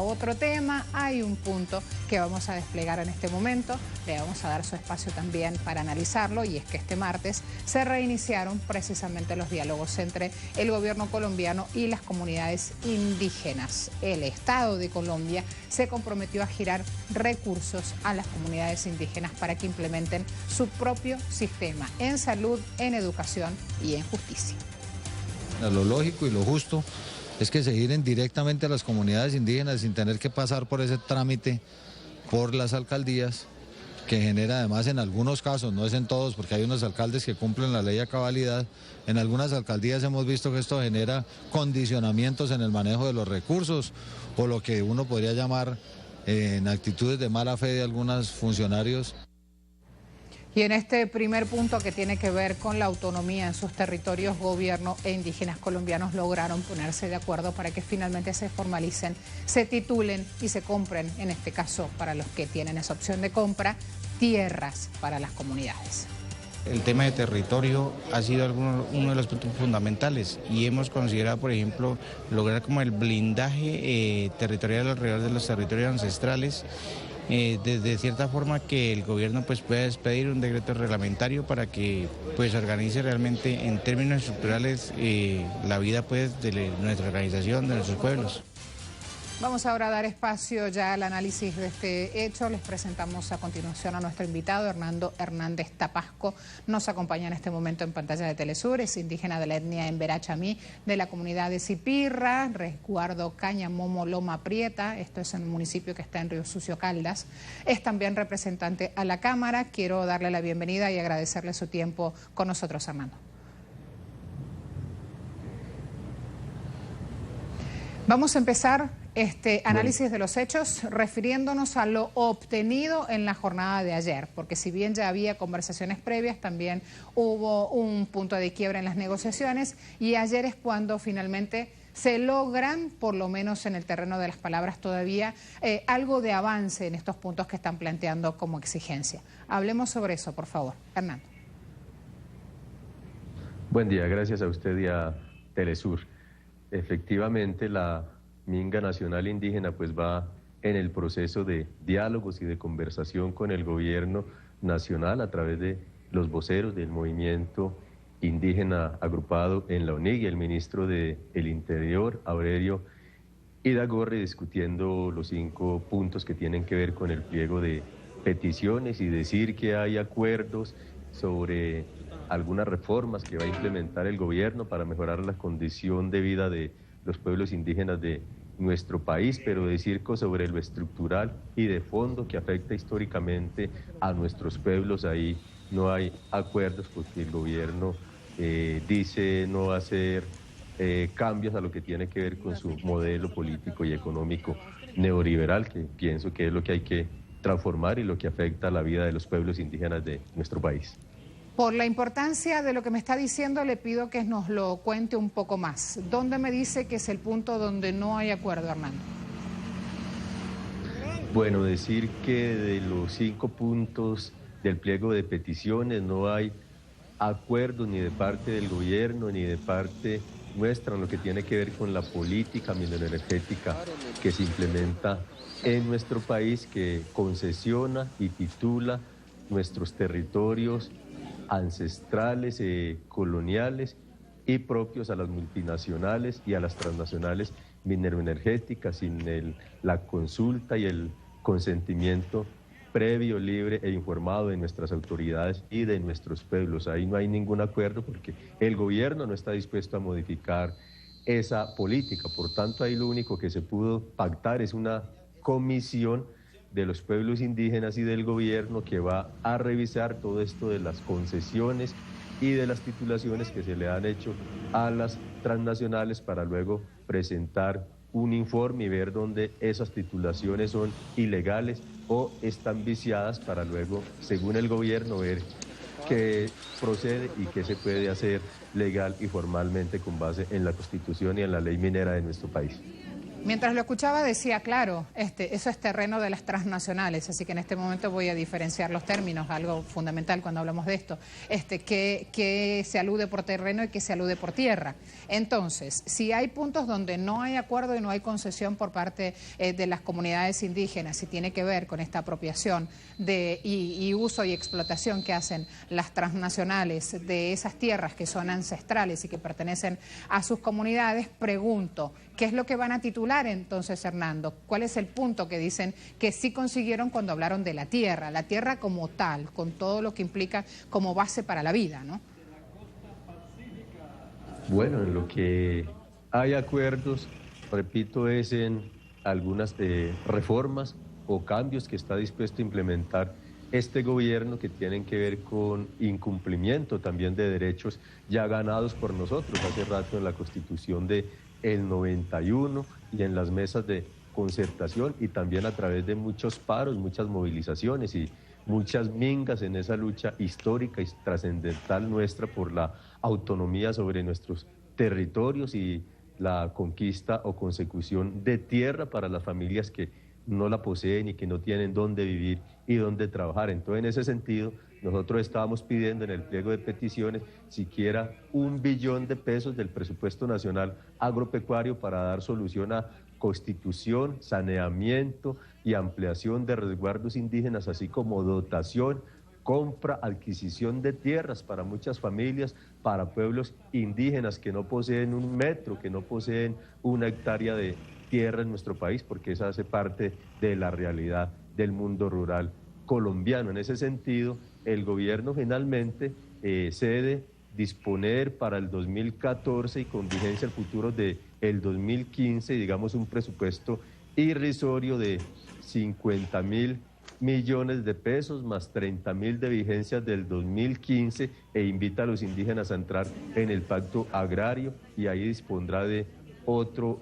otro tema, hay un punto que vamos a desplegar en este momento, le vamos a dar su espacio también para analizarlo, y es que este martes se reiniciaron precisamente los diálogos entre el gobierno colombiano y las comunidades indígenas. El Estado de Colombia se comprometió a girar recursos a las comunidades indígenas para que implementen su propio sistema en salud, en educación y en justicia. Lo lógico y lo justo es que se giren directamente a las comunidades indígenas sin tener que pasar por ese trámite por las alcaldías, que genera además en algunos casos, no es en todos, porque hay unos alcaldes que cumplen la ley a cabalidad. En algunas alcaldías hemos visto que esto genera condicionamientos en el manejo de los recursos, o lo que uno podría llamar en actitudes de mala fe de algunos funcionarios. Y en este primer punto, que tiene que ver con la autonomía en sus territorios, gobierno e indígenas colombianos lograron ponerse de acuerdo para que finalmente se formalicen, se titulen y se compren, en este caso para los que tienen esa opción de compra, tierras para las comunidades. El tema de territorio ha sido uno de los puntos fundamentales, y hemos considerado, por ejemplo, lograr como el blindaje territorial alrededor de los territorios ancestrales, de cierta forma que el gobierno pues pueda expedir un decreto reglamentario para que pues organice realmente en términos estructurales la vida pues de nuestra organización, de nuestros pueblos. Vamos ahora a dar espacio ya al análisis de este hecho. Les presentamos a continuación a nuestro invitado, Hernando Hernández Tapasco. Nos acompaña en este momento en pantalla de Telesur, es indígena de la etnia Emberá-Chamí, de la comunidad de Zipirra, resguardo Cañamomo Loma Prieta, esto es en un municipio que está en Río Sucio, Caldas. Es también representante a la Cámara. Quiero darle la bienvenida y agradecerle su tiempo con nosotros, Hernando. Vamos a empezar este análisis de los hechos refiriéndonos a lo obtenido en la jornada de ayer, porque si bien ya había conversaciones previas, también hubo un punto de quiebra en las negociaciones, y ayer es cuando finalmente se logran, por lo menos en el terreno de las palabras todavía, algo de avance en estos puntos que están planteando como exigencia. Hablemos sobre eso, por favor. Hernando. Buen día, gracias a usted y a Telesur. Efectivamente, la Minga Nacional Indígena pues va en el proceso de diálogos y de conversación con el gobierno nacional a través de los voceros del movimiento indígena agrupado en la UNIG y el ministro del Interior, Aurelio Iragorri, discutiendo los 5 puntos que tienen que ver con el pliego de peticiones y decir que hay acuerdos sobre algunas reformas que va a implementar el gobierno para mejorar la condición de vida de los pueblos indígenas de nuestro país, pero decir sobre lo estructural y de fondo que afecta históricamente a nuestros pueblos, ahí no hay acuerdos, porque el gobierno dice no hacer cambios a lo que tiene que ver con su modelo político y económico neoliberal, que pienso que es lo que hay que transformar y lo que afecta a la vida de los pueblos indígenas de nuestro país. Por la importancia de lo que me está diciendo, le pido que nos lo cuente un poco más. ¿Dónde me dice que es el punto donde no hay acuerdo, Hernando? Bueno, decir que de los 5 puntos del pliego de peticiones no hay acuerdo ni de parte del gobierno ni de parte nuestra en lo que tiene que ver con la política mineroenergética que se implementa en nuestro país, que concesiona y titula nuestros territorios ancestrales, coloniales y propios a las multinacionales y a las transnacionales mineroenergéticas sin la consulta y el consentimiento previo, libre e informado de nuestras autoridades y de nuestros pueblos. Ahí no hay ningún acuerdo porque el gobierno no está dispuesto a modificar esa política. Por tanto, ahí lo único que se pudo pactar es una comisión de los pueblos indígenas y del gobierno que va a revisar todo esto de las concesiones y de las titulaciones que se le han hecho a las transnacionales, para luego presentar un informe y ver dónde esas titulaciones son ilegales o están viciadas, para luego, según el gobierno, ver qué procede y qué se puede hacer legal y formalmente con base en la Constitución y en la ley minera de nuestro país. Mientras lo escuchaba decía, claro, eso es terreno de las transnacionales, así que en este momento voy a diferenciar los términos, algo fundamental cuando hablamos de esto, que se alude por terreno y que se alude por tierra. Entonces, si hay puntos donde no hay acuerdo y no hay concesión por parte de las comunidades indígenas, y tiene que ver con esta apropiación y uso y explotación que hacen las transnacionales de esas tierras que son ancestrales y que pertenecen a sus comunidades, pregunto, ¿qué es lo que van a titular entonces, Hernando? ¿Cuál es el punto que dicen que sí consiguieron cuando hablaron de la tierra como tal, con todo lo que implica como base para la vida, ¿no? Bueno, en lo que hay acuerdos, repito, es en algunas reformas o cambios que está dispuesto a implementar este gobierno, que tienen que ver con incumplimiento también de derechos ya ganados por nosotros hace rato en la Constitución del 91 y en las mesas de concertación, y también a través de muchos paros, muchas movilizaciones y muchas mingas en esa lucha histórica y trascendental nuestra por la autonomía sobre nuestros territorios y la conquista o consecución de tierra para las familias que no la poseen y que no tienen dónde vivir y dónde trabajar. Entonces, en ese sentido, nosotros estábamos pidiendo en el pliego de peticiones siquiera $1 billón del presupuesto nacional agropecuario para dar solución a constitución, saneamiento y ampliación de resguardos indígenas, así como dotación, compra, adquisición de tierras para muchas familias, para pueblos indígenas que no poseen un metro, que no poseen una hectárea de tierra en nuestro país, porque esa hace parte de la realidad del mundo rural colombiano. En ese sentido, el gobierno finalmente cede disponer para el 2014 y con vigencia al futuro del 2015, digamos, un presupuesto irrisorio de 50.000 millones de pesos más 30.000 de vigencias del 2015, e invita a los indígenas a entrar en el pacto agrario, y ahí dispondrá de otro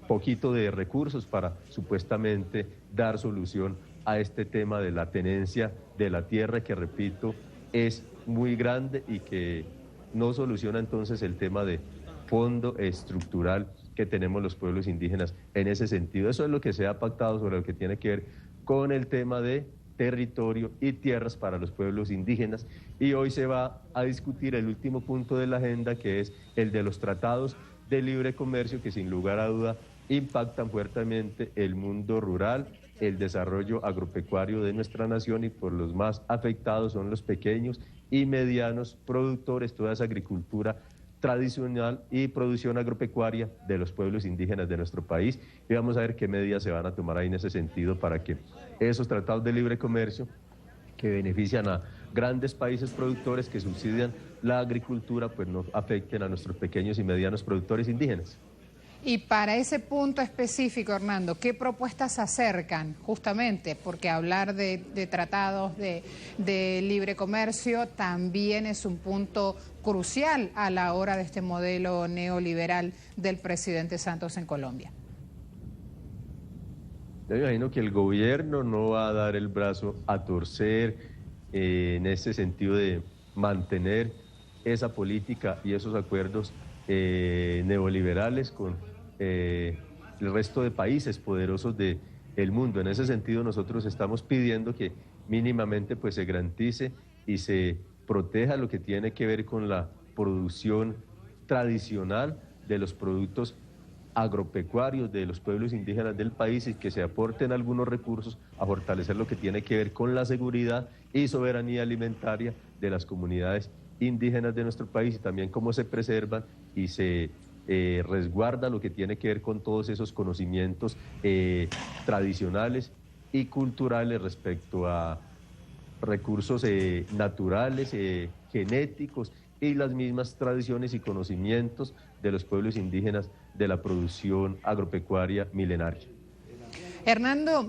poquito de recursos para supuestamente dar solución a este tema de la tenencia de la tierra, que, repito, es muy grande y que no soluciona entonces el tema de fondo estructural que tenemos los pueblos indígenas en ese sentido. Eso es lo que se ha pactado sobre lo que tiene que ver con el tema de territorio y tierras para los pueblos indígenas, y hoy se va a discutir el último punto de la agenda, que es el de los tratados de libre comercio, que sin lugar a duda impactan fuertemente el mundo rural, el desarrollo agropecuario de nuestra nación, y por los más afectados son los pequeños y medianos productores, toda esa agricultura tradicional y producción agropecuaria de los pueblos indígenas de nuestro país, y vamos a ver qué medidas se van a tomar ahí en ese sentido para que esos tratados de libre comercio, que benefician a grandes países productores que subsidian la agricultura, pues no afecten a nuestros pequeños y medianos productores indígenas. Y para ese punto específico, Hernando, ¿qué propuestas se acercan justamente? Porque hablar de tratados de libre comercio también es un punto crucial a la hora de este modelo neoliberal del presidente Santos en Colombia. Yo me imagino que el gobierno no va a dar el brazo a torcer en ese sentido de mantener esa política y esos acuerdos neoliberales con el resto de países poderosos del mundo. En ese sentido, nosotros estamos pidiendo que mínimamente pues se garantice y se proteja lo que tiene que ver con la producción tradicional de los productos agropecuarios de los pueblos indígenas del país, y que se aporten algunos recursos a fortalecer lo que tiene que ver con la seguridad y soberanía alimentaria de las comunidades indígenas de nuestro país, y también cómo se preservan y se resguarda lo que tiene que ver con todos esos conocimientos tradicionales y culturales respecto a recursos naturales, genéticos, y las mismas tradiciones y conocimientos de los pueblos indígenas de la producción agropecuaria milenaria. Hernando.